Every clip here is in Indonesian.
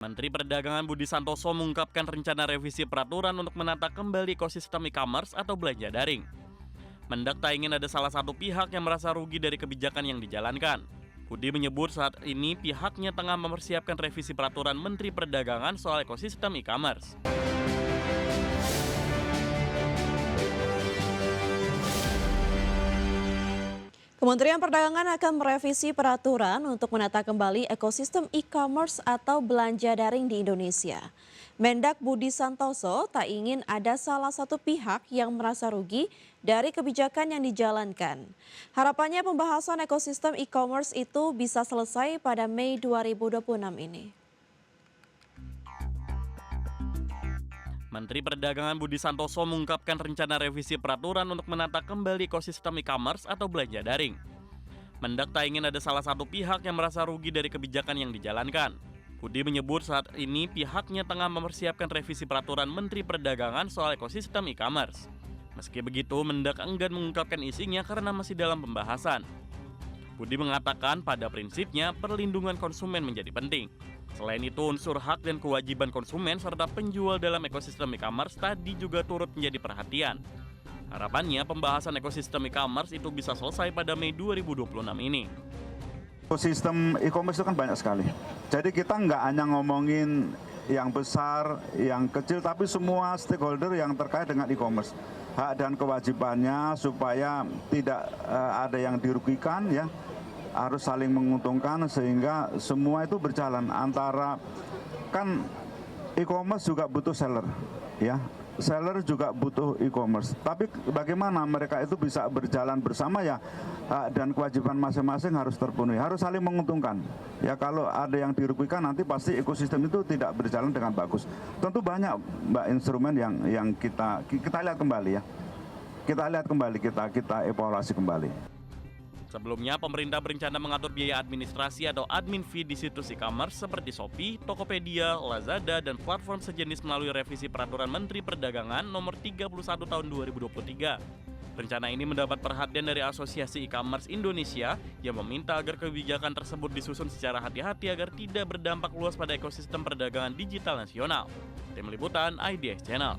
Menteri Perdagangan Budi Santoso mengungkapkan rencana revisi peraturan untuk menata kembali ekosistem e-commerce atau belanja daring. Mendak tak ingin ada salah satu pihak yang merasa rugi dari kebijakan yang dijalankan. Budi menyebut saat ini pihaknya tengah mempersiapkan revisi peraturan Menteri Perdagangan soal ekosistem e-commerce. Kementerian Perdagangan akan merevisi peraturan untuk menata kembali ekosistem e-commerce atau belanja daring di Indonesia. Mendak Budi Santoso tak ingin ada salah satu pihak yang merasa rugi dari kebijakan yang dijalankan. Harapannya pembahasan ekosistem e-commerce itu bisa selesai pada Mei 2026 ini. Menteri Perdagangan Budi Santoso mengungkapkan rencana revisi peraturan untuk menata kembali ekosistem e-commerce atau belanja daring. Mendak tak ingin ada salah satu pihak yang merasa rugi dari kebijakan yang dijalankan. Budi menyebut saat ini pihaknya tengah mempersiapkan revisi peraturan Menteri Perdagangan soal ekosistem e-commerce. Meski begitu, Mendak enggan mengungkapkan isinya karena masih dalam pembahasan. Budi mengatakan pada prinsipnya perlindungan konsumen menjadi penting. Selain itu, unsur hak dan kewajiban konsumen serta penjual dalam ekosistem e-commerce tadi juga turut menjadi perhatian. Harapannya pembahasan ekosistem e-commerce itu bisa selesai pada Mei 2026 ini. Ekosistem e-commerce itu kan banyak sekali. Jadi kita nggak hanya ngomongin yang besar, yang kecil, tapi semua stakeholder yang terkait dengan e-commerce. Hak dan kewajibannya supaya tidak ada yang dirugikan, ya, harus saling menguntungkan sehingga semua itu berjalan. Antara kan e-commerce juga butuh seller, ya. Seller juga butuh e-commerce. Tapi bagaimana mereka itu bisa berjalan bersama, ya, dan kewajiban masing-masing harus terpenuhi, harus saling menguntungkan. Ya, kalau ada yang dirugikan nanti pasti ekosistem itu tidak berjalan dengan bagus. Tentu banyak instrumen yang kita lihat kembali, ya. Kita lihat kembali, kita evaluasi kembali. Sebelumnya, pemerintah berencana mengatur biaya administrasi atau admin fee di situs e-commerce seperti Shopee, Tokopedia, Lazada, dan platform sejenis melalui revisi Peraturan Menteri Perdagangan Nomor 31 Tahun 2023. Rencana ini mendapat perhatian dari Asosiasi E-commerce Indonesia yang meminta agar kebijakan tersebut disusun secara hati-hati agar tidak berdampak luas pada ekosistem perdagangan digital nasional. Tim Liputan IDX Channel.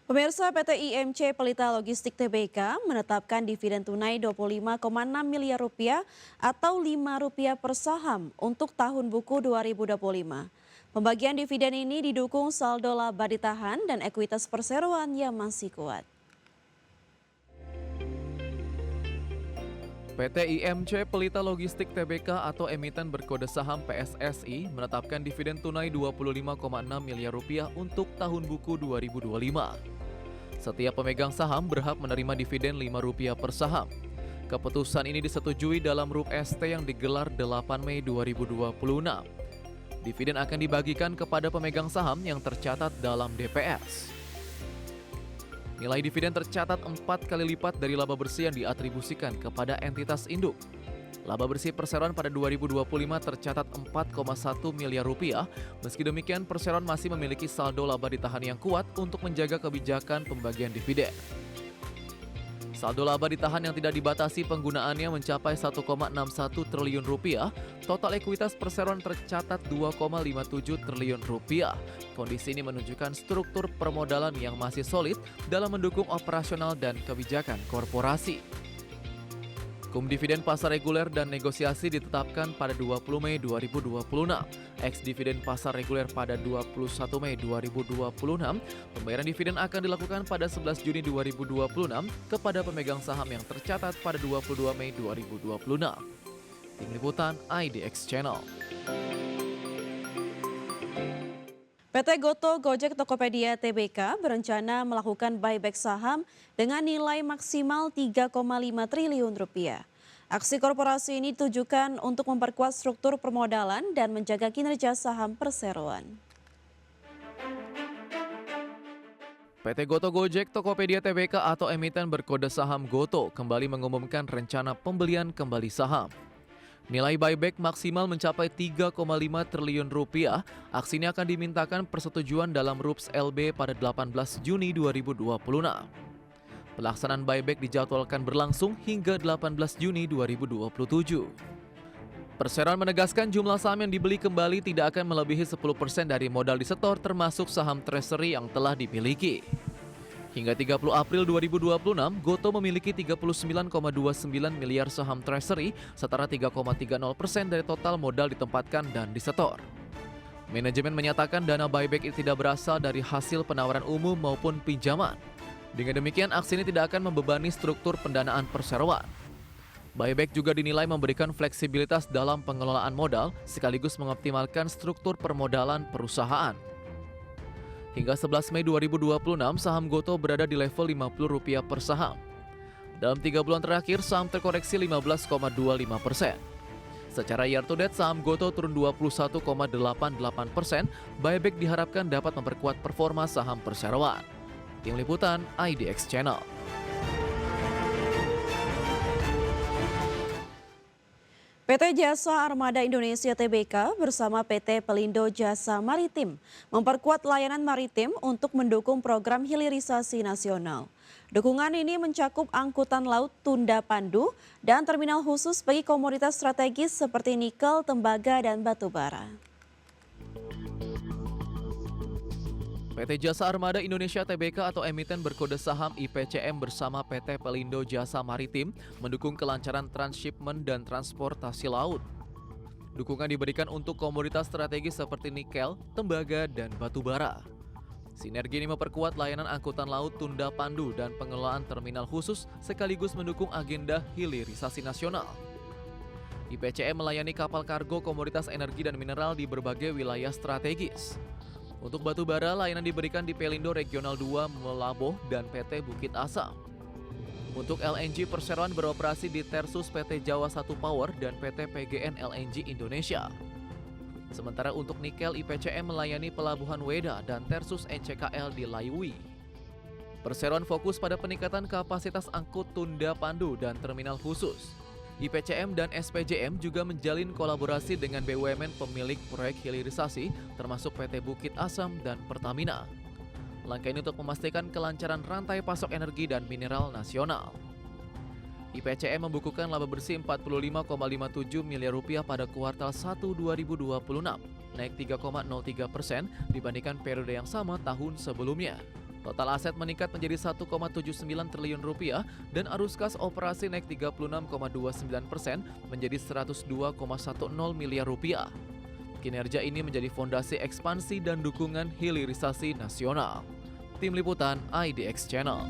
Pemirsa, PT IMC Pelita Logistik Tbk menetapkan dividen tunai 25,6 miliar rupiah atau Rp5 per saham untuk tahun buku 2025. Pembagian dividen ini didukung saldo laba ditahan dan ekuitas perseroan yang masih kuat. PT IMC Pelita Logistik Tbk atau emiten berkode saham PSSI menetapkan dividen tunai 25,6 miliar rupiah untuk tahun buku 2025. Setiap pemegang saham berhak menerima dividen Rp5 per saham. Keputusan ini disetujui dalam RUP ST yang digelar 8 Mei 2026. Dividen akan dibagikan kepada pemegang saham yang tercatat dalam DPS. Nilai dividen tercatat 4 kali lipat dari laba bersih yang diatribusikan kepada entitas induk. Laba bersih perseroan pada 2025 tercatat 4,1 miliar rupiah. Meski demikian, perseroan masih memiliki saldo laba ditahan yang kuat untuk menjaga kebijakan pembagian dividen. Saldo laba ditahan yang tidak dibatasi penggunaannya mencapai 1,61 triliun rupiah. Total ekuitas perseroan tercatat 2,57 triliun rupiah. Kondisi ini menunjukkan struktur permodalan yang masih solid dalam mendukung operasional dan kebijakan korporasi. Dividen pasar reguler dan negosiasi ditetapkan pada 20 Mei 2026. Ex-dividen pasar reguler pada 21 Mei 2026. Pembayaran dividen akan dilakukan pada 11 Juni 2026 kepada pemegang saham yang tercatat pada 22 Mei 2026. Tim Liputan IDX Channel. PT Goto Gojek Tokopedia Tbk berencana melakukan buyback saham dengan nilai maksimal 3,5 triliun rupiah. Aksi korporasi ini ditujukan untuk memperkuat struktur permodalan dan menjaga kinerja saham perseroan. PT Goto Gojek Tokopedia Tbk atau emiten berkode saham Goto kembali mengumumkan rencana pembelian kembali saham. Nilai buyback maksimal mencapai 3,5 triliun rupiah. Aksi ini akan dimintakan persetujuan dalam RUPS LB pada 18 Juni 2026. Pelaksanaan buyback dijadwalkan berlangsung hingga 18 Juni 2027. Perseroan menegaskan jumlah saham yang dibeli kembali tidak akan melebihi 10% dari modal disetor termasuk saham treasury yang telah dimiliki. Hingga 30 April 2026, Gotoh memiliki 39,29 miliar saham treasury, setara 3,30% dari total modal ditempatkan dan disetor. Manajemen menyatakan dana buyback itu tidak berasal dari hasil penawaran umum maupun pinjaman. Dengan demikian, aksi ini tidak akan membebani struktur pendanaan perseroan. Buyback juga dinilai memberikan fleksibilitas dalam pengelolaan modal sekaligus mengoptimalkan struktur permodalan perusahaan. Hingga 11 Mei 2026, saham Gotoh berada di level Rp50 per saham. Dalam 3 bulan terakhir, saham terkoreksi 15,25%. Secara year to date, saham Gotoh turun 21,88%. Buyback diharapkan dapat memperkuat performa saham perseroan. Tim Liputan IDX Channel. PT Jasa Armada Indonesia Tbk bersama PT Pelindo Jasa Maritim memperkuat layanan maritim untuk mendukung program hilirisasi nasional. Dukungan ini mencakup angkutan laut tunda pandu dan terminal khusus bagi komoditas strategis seperti nikel, tembaga, dan batu bara. PT Jasa Armada Indonesia Tbk atau emiten berkode saham IPCM bersama PT Pelindo Jasa Maritim mendukung kelancaran transshipment dan transportasi laut. Dukungan diberikan untuk komoditas strategis seperti nikel, tembaga, dan batu bara. Sinergi ini memperkuat layanan angkutan laut tunda pandu dan pengelolaan terminal khusus sekaligus mendukung agenda hilirisasi nasional. IPCM melayani kapal kargo komoditas energi dan mineral di berbagai wilayah strategis. Untuk batu bara, layanan diberikan di Pelindo Regional 2 Melaboh dan PT Bukit Asam. Untuk LNG, perseroan beroperasi di Tersus PT Jawa 1 Power dan PT PGN LNG Indonesia. Sementara untuk nikel, IPCM melayani Pelabuhan Weda dan Tersus NCKL di Laiwi. Perseroan fokus pada peningkatan kapasitas angkut tunda pandu dan terminal khusus. IPCM dan SPJM juga menjalin kolaborasi dengan BUMN pemilik proyek hilirisasi termasuk PT Bukit Asam dan Pertamina. Langkah ini untuk memastikan kelancaran rantai pasok energi dan mineral nasional. IPCM membukukan laba bersih Rp45,57 miliar pada kuartal 1 2026, naik 3,03% dibandingkan periode yang sama tahun sebelumnya. Total aset meningkat menjadi Rp1,79 triliun dan arus kas operasi naik 36,29% menjadi Rp102,10 miliar. Kinerja ini menjadi fondasi ekspansi dan dukungan hilirisasi nasional. Tim Liputan IDX Channel.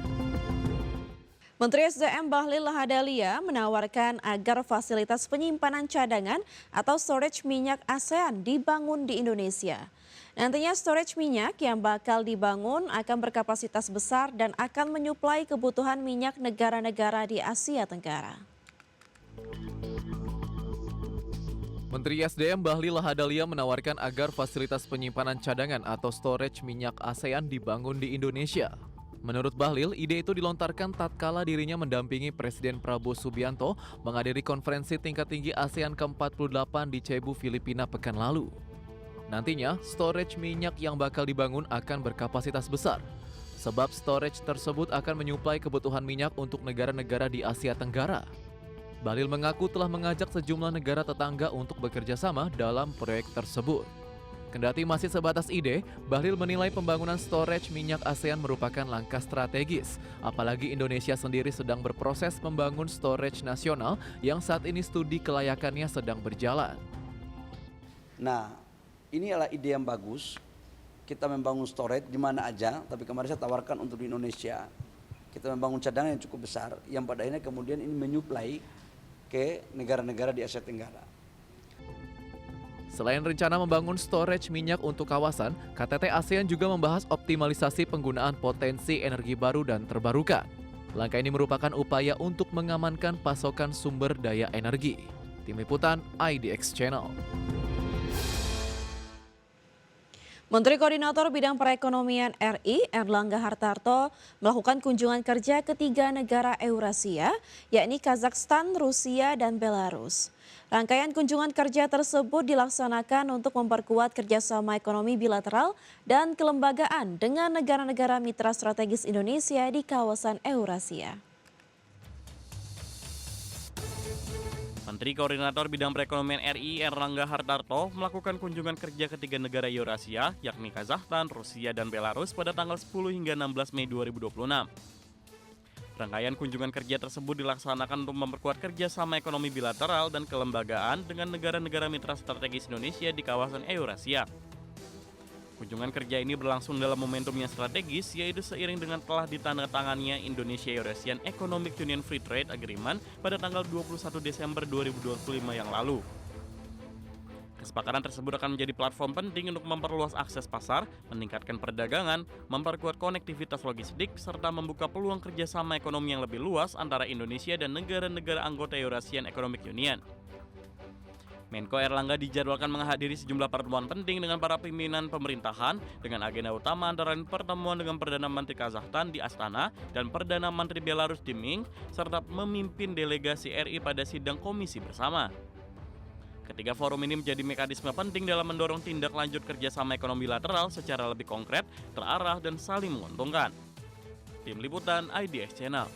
Menteri SDM Bahlil Lahadalia menawarkan agar fasilitas penyimpanan cadangan atau storage minyak ASEAN dibangun di Indonesia. Nantinya storage minyak yang bakal dibangun akan berkapasitas besar dan akan menyuplai kebutuhan minyak negara-negara di Asia Tenggara. Menteri SDM Bahlil Lahadalia menawarkan agar fasilitas penyimpanan cadangan atau storage minyak ASEAN dibangun di Indonesia. Menurut Bahlil, ide itu dilontarkan tatkala dirinya mendampingi Presiden Prabowo Subianto menghadiri konferensi tingkat tinggi ASEAN ke-48 di Cebu, Filipina pekan lalu. Nantinya, storage minyak yang bakal dibangun akan berkapasitas besar, sebab storage tersebut akan menyuplai kebutuhan minyak untuk negara-negara di Asia Tenggara. Bahlil mengaku telah mengajak sejumlah negara tetangga untuk bekerja sama dalam proyek tersebut. Kendati masih sebatas ide, Bahlil menilai pembangunan storage minyak ASEAN merupakan langkah strategis, apalagi Indonesia sendiri sedang berproses membangun storage nasional yang saat ini studi kelayakannya sedang berjalan. Nah, ini adalah ide yang bagus. Kita membangun storage di mana aja, tapi kemarin saya tawarkan untuk di Indonesia. Kita membangun cadangan yang cukup besar, yang pada akhirnya kemudian ini menyuplai ke negara-negara di Asia Tenggara. Selain rencana membangun storage minyak untuk kawasan, KTT ASEAN juga membahas optimalisasi penggunaan potensi energi baru dan terbarukan. Langkah ini merupakan upaya untuk mengamankan pasokan sumber daya energi. Tim Liputan IDX Channel. Menteri Koordinator Bidang Perekonomian RI Erlangga Hartarto melakukan kunjungan kerja ke 3 negara Eurasia, yakni Kazakhstan, Rusia, dan Belarus. Rangkaian kunjungan kerja tersebut dilaksanakan untuk memperkuat kerjasama ekonomi bilateral dan kelembagaan dengan negara-negara mitra strategis Indonesia di kawasan Eurasia. Menteri Koordinator Bidang Perekonomian RI Erlangga Hartarto melakukan kunjungan kerja ke 3 negara Eurasia, yakni Kazakhstan, Rusia, dan Belarus pada tanggal 10 hingga 16 Mei 2026. Rangkaian kunjungan kerja tersebut dilaksanakan untuk memperkuat kerjasama ekonomi bilateral dan kelembagaan dengan negara-negara mitra strategis Indonesia di kawasan Eurasia. Kunjungan kerja ini berlangsung dalam momentum yang strategis, yaitu seiring dengan telah ditandatangannya Indonesia-Eurasian Economic Union Free Trade Agreement pada tanggal 21 Desember 2025 yang lalu. Kesepakatan tersebut akan menjadi platform penting untuk memperluas akses pasar, meningkatkan perdagangan, memperkuat konektivitas logistik, serta membuka peluang kerjasama ekonomi yang lebih luas antara Indonesia dan negara-negara anggota Eurasian Economic Union. Menko Erlangga dijadwalkan menghadiri sejumlah pertemuan penting dengan para pimpinan pemerintahan dengan agenda utama antara lain pertemuan dengan Perdana Menteri Kazakhstan di Astana dan Perdana Menteri Belarus di Minsk, serta memimpin delegasi RI pada sidang komisi bersama. Ketiga forum ini menjadi mekanisme penting dalam mendorong tindak lanjut kerjasama ekonomi bilateral secara lebih konkret, terarah, dan saling menguntungkan. Tim Liputan IDX Channel.